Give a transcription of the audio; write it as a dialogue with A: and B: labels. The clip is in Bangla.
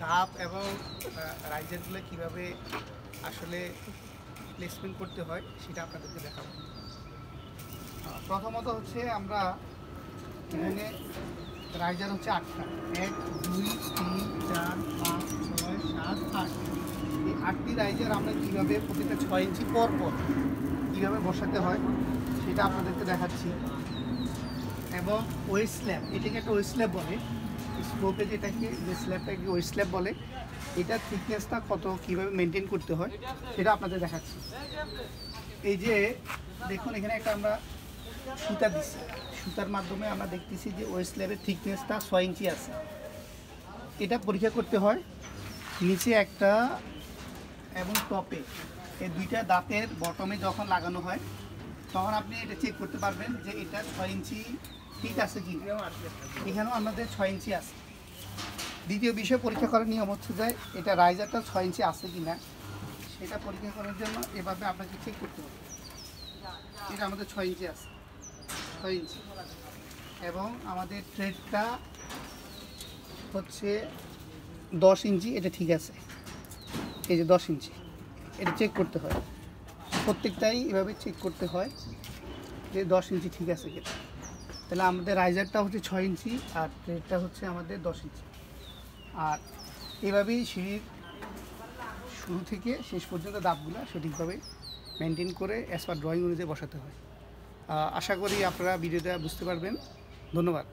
A: ধাপ এবং রাইজারগুলো কীভাবে আসলে প্লেসমেন্ট করতে হয় সেটা আপনাদেরকে দেখাবো। প্রথমত হচ্ছে আমরা এখানে রাইজার হচ্ছে 8টা, 1 2 3 4 5 6 7 8। এই 8টি রাইজার আমরা কীভাবে প্রতিটা 6 ইঞ্চি পর পর কীভাবে বসাতে হয় সেটা আপনাদেরকে দেখাচ্ছি। এবং ওয়েট স্ল্যাব, এটাকে একটা ওয়েট স্ল্যাব বলে, স্কোপে যেটাকে যে স্ল্যাবটাকে ওয়েট স্ল্যাব বলে, এটার থিকনেসটা কত কীভাবে মেনটেন করতে হয় সেটা আপনাদের দেখাচ্ছি। এই যে দেখুন এখানে একটা আমরা সুতা দিচ্ছি, সুতার মাধ্যমে আমরা দেখতেছি যে ওয়েট স্ল্যাবের থিকনেসটা 6 ইঞ্চি আছে। এটা পরীক্ষা করতে হয় নিচে একটা এবং টপে, এই দুইটা দাঁতের বটমে যখন লাগানো হয় তখন আপনি এটা চেক করতে পারবেন যে এটা 6 ইঞ্চি ঠিক আছে কি। এখানেও আমাদের 6 ইঞ্চি আছে। দ্বিতীয় বিষয় পরীক্ষা করার নিয়ম হচ্ছে যে এটা রাইজারটা 6 ইঞ্চি আছে কি না সেটা পরীক্ষা করার জন্য এভাবে আপনাকে চেক করতে হবে। এটা আমাদের 6 ইঞ্চি আছে, 6 ইঞ্চি। এবং আমাদের থ্রেডটা হচ্ছে 10 ইঞ্চি, এটা ঠিক আছে। এই যে 10 ইঞ্চি, এটা চেক করতে হয়, প্রত্যেকটাই এভাবে চেক করতে হয় যে 10 ইঞ্চি ঠিক আছে কিনা। তাহলে আমাদের রাইজারটা হচ্ছে 6 ইঞ্চি আর থ্রেডটা হচ্ছে আমাদের 10 ইঞ্চি। আর এভাবেই সিঁড়ির শুরু থেকে শেষ পর্যন্ত দাঁতগুলো সঠিকভাবে মেনটেন করে অ্যাজ পার ড্রয়িং অনুযায়ী বসাতে হয়। আশা করি আপনারা ভিডিওটা বুঝতে পারবেন। ধন্যবাদ।